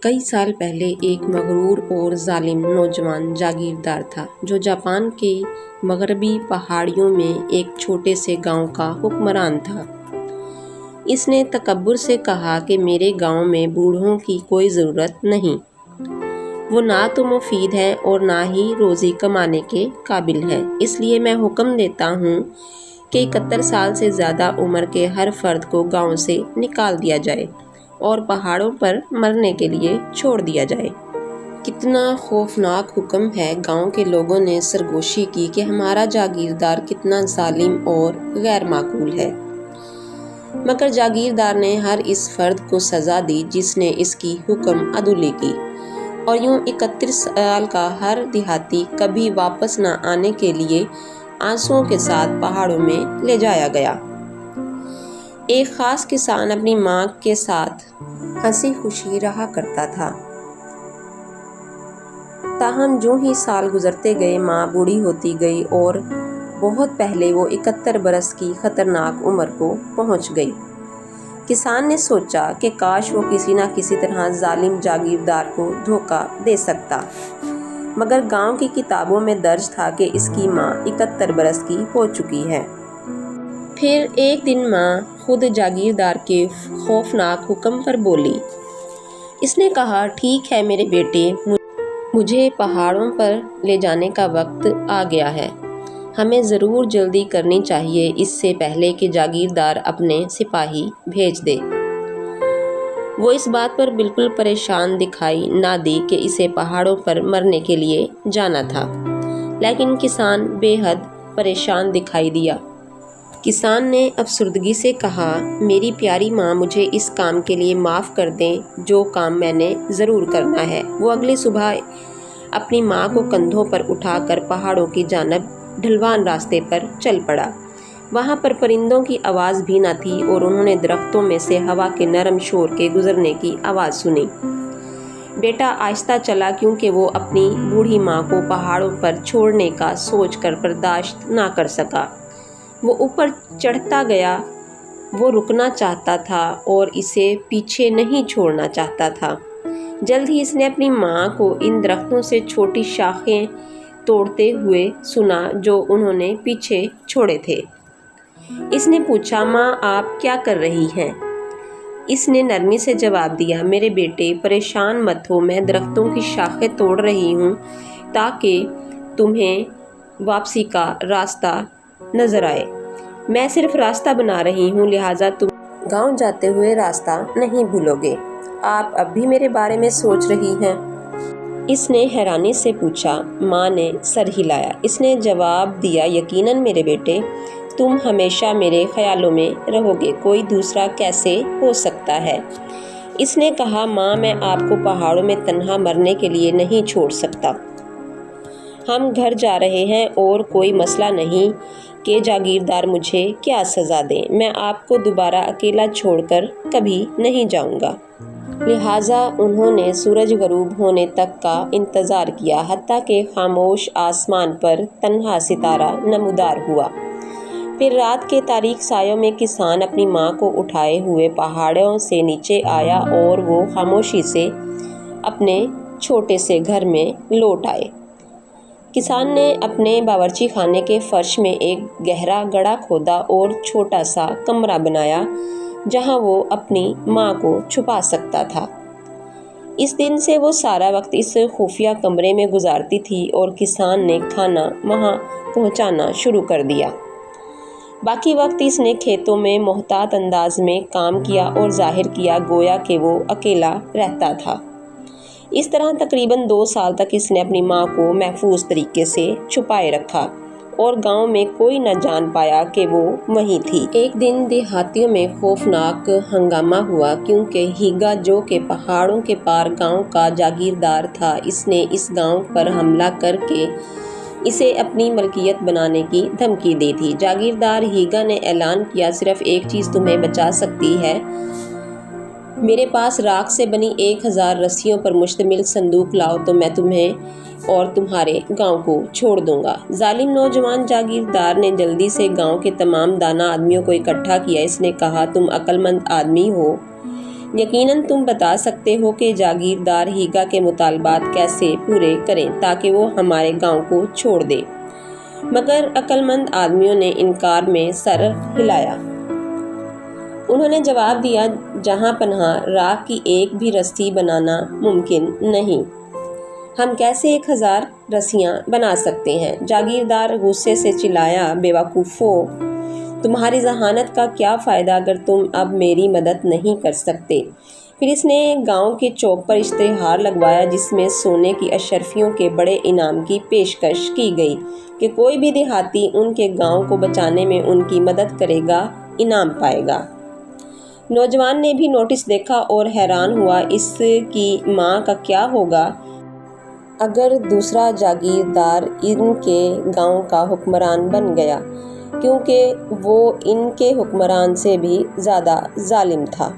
کئی سال پہلے ایک مغرور اور ظالم نوجوان جاگیردار تھا جو جاپان کے مغربی پہاڑیوں میں ایک چھوٹے سے گاؤں کا حکمران تھا۔ اس نے تکبر سے کہا کہ میرے گاؤں میں بوڑھوں کی کوئی ضرورت نہیں، وہ نہ تو مفید ہیں اور نہ ہی روزی کمانے کے قابل ہیں، اس لیے میں حکم دیتا ہوں کہ 71 سال سے زیادہ عمر کے ہر فرد کو گاؤں سے نکال دیا جائے اور پہاڑوں پر مرنے کے لیے چھوڑ دیا جائے۔ کتنا خوفناک حکم ہے! گاؤں کے لوگوں نے سرگوشی کی کہ ہمارا جاگیردار کتنا ظالم اور غیر معقول ہے، مگر جاگیردار نے ہر اس فرد کو سزا دی جس نے اس کی حکم عدولی کی، اور یوں 71 سال کا ہر دیہاتی کبھی واپس نہ آنے کے لیے آنسوؤں کے ساتھ پہاڑوں میں لے جایا گیا۔ ایک خاص کسان اپنی ماں کے ساتھ ہنسی خوشی رہا کرتا تھا، تاہم جوں ہی سال گزرتے گئے ماں بوڑھی ہوتی گئی اور بہت پہلے وہ 71 برس کی خطرناک عمر کو پہنچ گئی۔ کسان نے سوچا کہ کاش وہ کسی نہ کسی طرح ظالم جاگیردار کو دھوکہ دے سکتا، مگر گاؤں کی کتابوں میں درج تھا کہ اس کی ماں 71 برس کی ہو چکی ہے۔ پھر ایک دن ماں خود جاگیردار کے خوفناک حکم پر بولی۔ اس نے کہا، ٹھیک ہے میرے بیٹے، مجھے پہاڑوں پر لے جانے کا وقت آ گیا ہے، ہمیں ضرور جلدی کرنی چاہیے اس سے پہلے کہ جاگیردار اپنے سپاہی بھیج دے۔ وہ اس بات پر بالکل پریشان دکھائی نہ دی کہ اسے پہاڑوں پر مرنے کے لیے جانا تھا، لیکن کسان بے حد پریشان دکھائی دیا۔ کسان نے افسردگی سے کہا، میری پیاری ماں، مجھے اس کام کے لیے معاف کر دیں جو کام میں نے ضرور کرنا ہے۔ وہ اگلی صبح اپنی ماں کو کندھوں پر اٹھا کر پہاڑوں کی جانب ڈھلوان راستے پر چل پڑا۔ وہاں پر پرندوں کی آواز بھی نہ تھی اور انہوں نے درختوں میں سے ہوا کے نرم شور کے گزرنے کی آواز سنی۔ بیٹا آہستہ چلا کیونکہ وہ اپنی بوڑھی ماں کو پہاڑوں پر چھوڑنے کا سوچ کر برداشت نہ کر سکا۔ وہ اوپر چڑھتا گیا، وہ رکنا چاہتا تھا اور اسے پیچھے نہیں چھوڑنا چاہتا تھا۔ جلد ہی اس نے اپنی ماں کو ان درختوں سے چھوٹی شاخیں توڑتے ہوئے سنا جو انہوں نے پیچھے چھوڑے تھے۔ اس نے پوچھا، ماں آپ کیا کر رہی ہیں؟ اس نے نرمی سے جواب دیا، میرے بیٹے پریشان مت ہو، میں درختوں کی شاخیں توڑ رہی ہوں تاکہ تمہیں واپسی کا راستہ نظر آئے۔ میں صرف راستہ بنا رہی ہوں، لہٰذا تم گاؤں جاتے ہوئے راستہ نہیں بھولو گے۔ آپ اب بھی میرے بارے میں سوچ رہی ہیں؟ اس نے حیرانی سے پوچھا۔ ماں نے سر ہلایا۔ اس نے جواب دیا، یقیناً میرے بیٹے، تم ہمیشہ میرے خیالوں میں رہو گے، کوئی دوسرا کیسے ہو سکتا ہے؟ اس نے کہا، ماں میں آپ کو پہاڑوں میں تنہا مرنے کے لیے نہیں چھوڑ سکتا۔ ہم گھر جا رہے ہیں اور کوئی مسئلہ نہیں کہ جاگیردار مجھے کیا سزا دیں، میں آپ کو دوبارہ اکیلا چھوڑ کر کبھی نہیں جاؤں گا۔ لہٰذا انہوں نے سورج غروب ہونے تک کا انتظار کیا، حتیٰ کہ خاموش آسمان پر تنہا ستارہ نمودار ہوا۔ پھر رات کے تاریک سایوں میں کسان اپنی ماں کو اٹھائے ہوئے پہاڑوں سے نیچے آیا اور وہ خاموشی سے اپنے چھوٹے سے گھر میں لوٹ آئے۔ کسان نے اپنے باورچی خانے کے فرش میں ایک گہرا گڑھا کھودا اور چھوٹا سا کمرہ بنایا جہاں وہ اپنی ماں کو چھپا سکتا تھا۔ اس دن سے وہ سارا وقت اس خفیہ کمرے میں گزارتی تھی اور کسان نے کھانا وہاں پہنچانا شروع کر دیا۔ باقی وقت اس نے کھیتوں میں محتاط انداز میں کام کیا اور ظاہر کیا گویا کہ وہ اکیلا رہتا تھا۔ اس طرح تقریباً 2 سال تک اس نے اپنی ماں کو محفوظ طریقے سے چھپائے رکھا اور گاؤں میں کوئی نہ جان پایا کہ وہ وہیں تھی۔ ایک دن دیہاتیوں میں خوفناک ہنگامہ ہوا کیونکہ ہیگا جو کہ پہاڑوں کے پار گاؤں کا جاگیردار تھا، اس نے اس گاؤں پر حملہ کر کے اسے اپنی ملکیت بنانے کی دھمکی دی تھی۔ جاگیردار ہیگا نے اعلان کیا، صرف ایک چیز تمہیں بچا سکتی ہے، میرے پاس راکھ سے بنی 1000 رسیوں پر مشتمل صندوق لاؤ تو میں تمہیں اور تمہارے گاؤں کو چھوڑ دوں گا۔ ظالم نوجوان جاگیردار نے جلدی سے گاؤں کے تمام دانا آدمیوں کو اکٹھا کیا۔ اس نے کہا، تم عقل مند آدمی ہو، یقیناً تم بتا سکتے ہو کہ جاگیردار ہیگا کے مطالبات کیسے پورے کریں تاکہ وہ ہمارے گاؤں کو چھوڑ دے۔ مگر عقل مند آدمیوں نے انکار میں سر ہلایا۔ انہوں نے جواب دیا، جہاں پناہ راکھ کی ایک بھی رسی بنانا ممکن نہیں۔ ہم کیسے 1000 رسیاں بنا سکتے ہیں؟ جاگیردار غصے سے چلایا، بے وقوفو، تمہاری ذہانت کا کیا فائدہ اگر تم اب میری مدد نہیں کر سکتے؟ پھر اس نے گاؤں کے چوک پر اشتہار لگوایا جس میں سونے کی اشرفیوں کے بڑے انعام کی پیشکش کی گئی کہ کوئی بھی دیہاتی ان کے گاؤں کو بچانے میں ان کی مدد کرے گا، انعام پائے گا۔ نوجوان نے بھی نوٹس دیکھا اور حیران ہوا، اس کی ماں کا کیا ہوگا اگر دوسرا جاگیردار ان کے گاؤں کا حکمران بن گیا، کیونکہ وہ ان کے حکمران سے بھی زیادہ ظالم تھا۔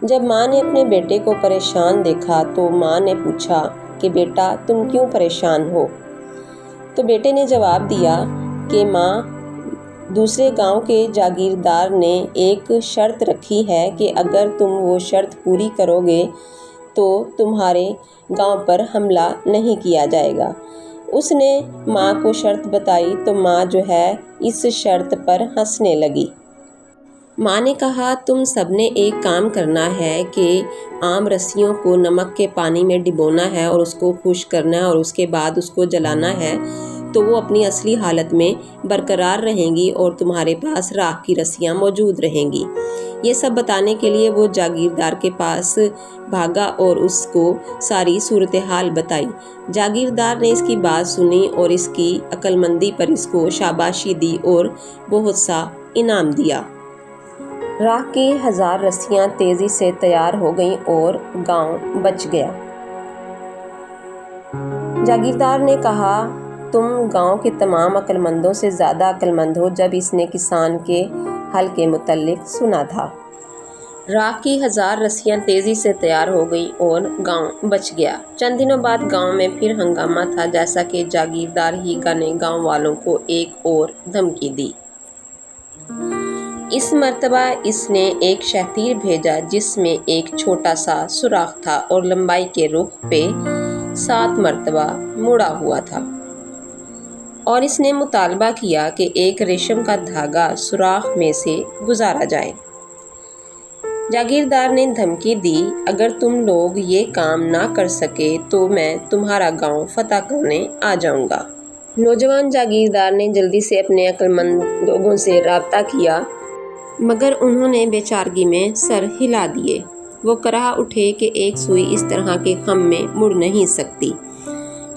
جب ماں نے اپنے بیٹے کو پریشان دیکھا تو ماں نے پوچھا کہ بیٹا تم کیوں پریشان ہو؟ تو بیٹے نے جواب دیا کہ ماں، دوسرے گاؤں کے جاگیردار نے ایک شرط رکھی ہے کہ اگر تم وہ شرط پوری کرو گے تو تمہارے گاؤں پر حملہ نہیں کیا جائے گا۔ اس نے ماں کو شرط بتائی تو ماں جو ہے اس شرط پر ہنسنے لگی۔ ماں نے کہا، تم سب نے ایک کام کرنا ہے کہ عام رسیوں کو نمک کے پانی میں ڈبونا ہے اور اس کو خشک کرنا ہے اور اس کے بعد اس کو جلانا ہے تو وہ اپنی اصلی حالت میں برقرار رہیں گی اور تمہارے پاس راکھ کی رسیاں موجود رہیں گی۔ یہ سب بتانے کے لیے وہ جاگیردار کے پاس بھاگا اور اس کو ساری صورتحال بتائی۔ جاگیردار نے اس کی بات سنی اور اس کی عقل مندی پر اس کو شاباشی دی اور بہت سا انعام دیا۔ راکھ کی 1000 رسیاں تیزی سے تیار ہو گئیں اور گاؤں بچ گیا۔ جاگیردار نے کہا، تم گاؤں کے تمام عقل مندوں سے زیادہ عقل مند ہو۔ جب اس نے کسان کے حل کے متعلق سنا تھا۔ راکھ کی 1000 رسیاں تیزی سے تیار ہو گئیں اور گاؤں بچ گیا۔ چند دنوں بعد گاؤں میں پھر ہنگامہ تھا، جیسا کہ جاگیردار ہیگا نے گاؤں والوں کو ایک اور دھمکی دی۔ اس مرتبہ اس نے ایک شہتیر بھیجا جس میں ایک چھوٹا سا سوراخ تھا اور لمبائی کے رخ پہ 7 مرتبہ مڑا ہوا تھا، اور اس نے مطالبہ کیا کہ ایک ریشم کا دھاگا سوراخ میں سے گزارا جائے۔ جاگیردار نے دھمکی دی، اگر تم لوگ یہ کام نہ کر سکے تو میں تمہارا گاؤں فتح کرنے آ جاؤں گا۔ نوجوان جاگیردار نے جلدی سے اپنے عقل مند لوگوں سے رابطہ کیا، مگر انہوں نے بے چارگی میں سر ہلا دیے۔ وہ کراہ اٹھے کہ ایک سوئی اس طرح کے خم میں مڑ نہیں سکتی،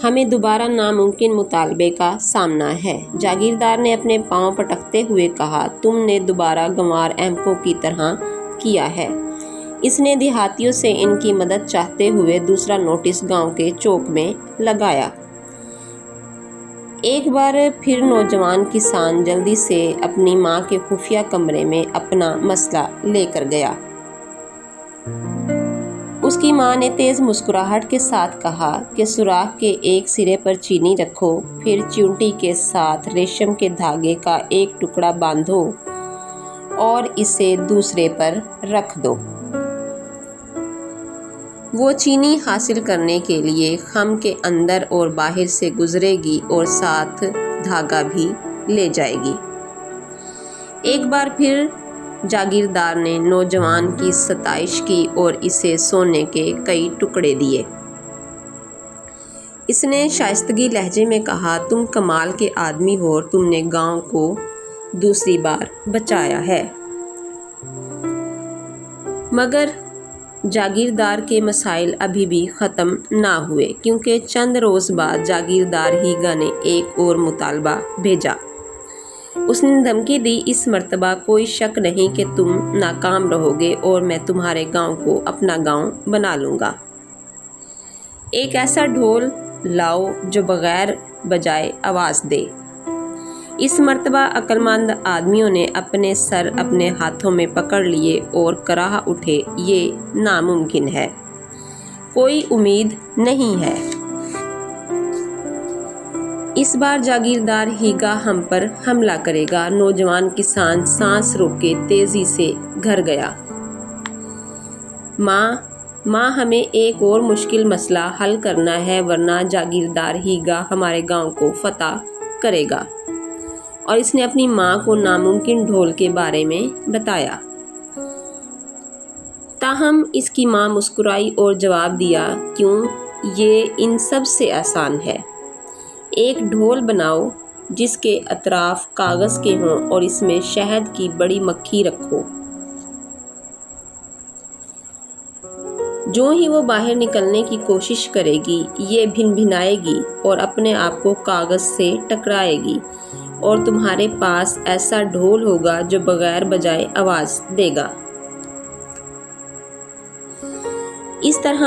ہمیں دوبارہ ناممکن مطالبے کا سامنا ہے۔ جاگیردار نے اپنے پاؤں پٹکتے ہوئے کہا، تم نے دوبارہ گنوار احمقوں کی طرح کیا ہے۔ اس نے دیہاتیوں سے ان کی مدد چاہتے ہوئے دوسرا نوٹس گاؤں کے چوک میں لگایا۔ ایک بار پھر نوجوان کسان جلدی سے اپنی ماں کے خفیہ کمرے میں اپنا مسئلہ لے کر گیا۔ اس کی ماں نے تیز مسکراہٹ کے ساتھ کہا کہ سوراخ کے ایک سرے پر چینی رکھو، پھر چیونٹی کے ساتھ ریشم کے دھاگے کا ایک ٹکڑا باندھو اور اسے دوسرے پر رکھ دو۔ وہ چینی حاصل کرنے کے لیے خم کے اندر اور باہر سے گزرے گی اور ساتھ دھاگا بھی لے جائے گی۔ ایک بار پھر جاگیردار نے نوجوان کی ستائش کی اور اسے سونے کے کئی ٹکڑے دیے۔ اس نے شائستگی لہجے میں کہا، تم کمال کے آدمی ہو اور تم نے گاؤں کو دوسری بار بچایا ہے۔ مگر جاگیردار کے مسائل ابھی بھی ختم نہ ہوئے، کیونکہ چند روز بعد جاگیردار ہیگا نے ایک اور مطالبہ بھیجا۔ اس نے دھمکی دی، اس مرتبہ کوئی شک نہیں کہ تم ناکام رہو گے اور میں تمہارے گاؤں کو اپنا گاؤں بنا لوں گا۔ ایک ایسا ڈھول لاؤ جو بغیر بجائے آواز دے۔ اس مرتبہ عقل مند آدمیوں نے اپنے سر اپنے ہاتھوں میں پکڑ لیے اور کراہ اٹھے، یہ ناممکن ہے، کوئی امید نہیں ہے۔ اس بار جاگیردار ہیگا ہم پر حملہ کرے گا۔ نوجوان کسان سانس روکے تیزی سے گھر گیا۔ ماں ہمیں ایک اور مشکل مسئلہ حل کرنا ہے ورنہ جاگیردار ہیگا ہمارے گاؤں کو فتح کرے گا۔ اور اس نے اپنی ماں کو ناممکن ڈھول کے بارے میں بتایا۔ تاہم اس کی ماں مسکرائی اور جواب دیا، کیوں، یہ ان سب سے آسان ہے۔ ایک ڈھول بناؤ جس کے اطراف کاغذ کے ہوں اور اس میں شہد کی بڑی مکھی رکھو۔ جو ہی وہ باہر نکلنے کی کوشش کرے گی یہ بھن بھنائے گی اور اپنے آپ کو کاغذ سے ٹکرائے گی اور تمہارے پاس ایسا ڈھول ہوگا جو بغیر بجائے آواز دے گا۔ اس طرح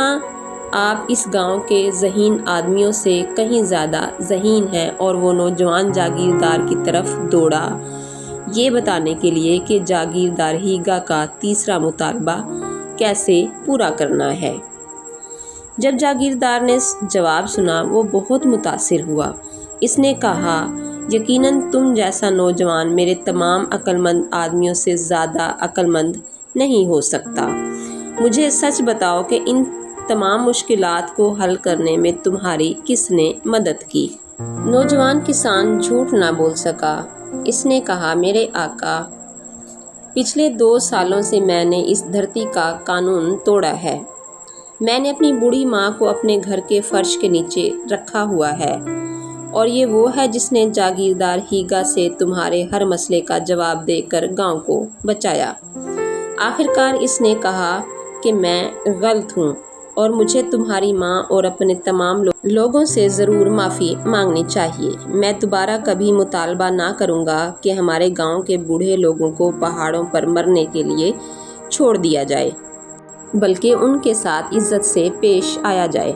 آپ اس گاؤں کے ذہین آدمیوں سے کہیں زیادہ ذہین ہیں۔ اور وہ نوجوان جاگیردار کی طرف دوڑا یہ بتانے کے لیے کہ جاگیردار ہیگا کا تیسرا مطالبہ کیسے پورا کرنا ہے۔ جب جاگیردار نے جواب سنا وہ بہت متاثر ہوا۔ اس نے کہا، یقیناً تم جیسا نوجوان میرے تمام عقل مند آدمیوں سے زیادہ عقل مند نہیں ہو سکتا۔ مجھے سچ بتاؤ کہ ان تمام مشکلات کو حل کرنے میں تمہاری کس نے مدد کی؟ نوجوان کسان جھوٹ نہ بول سکا۔ اس نے کہا، میرے آقا، پچھلے 2 سالوں سے میں نے اس دھرتی کا قانون توڑا ہے۔ میں نے اپنی بوڑھی ماں کو اپنے گھر کے فرش کے نیچے رکھا ہوا ہے اور یہ وہ ہے جس نے جاگیردار ہیگا سے تمہارے ہر مسئلے کا جواب دے کر گاؤں کو بچایا۔ آخرکار اس نے کہا کہ میں غلط ہوں اور مجھے تمہاری ماں اور اپنے تمام لوگوں سے ضرور معافی مانگنی چاہیے۔ میں دوبارہ کبھی مطالبہ نہ کروں گا کہ ہمارے گاؤں کے بوڑھے لوگوں کو پہاڑوں پر مرنے کے لیے چھوڑ دیا جائے، بلکہ ان کے ساتھ عزت سے پیش آیا جائے۔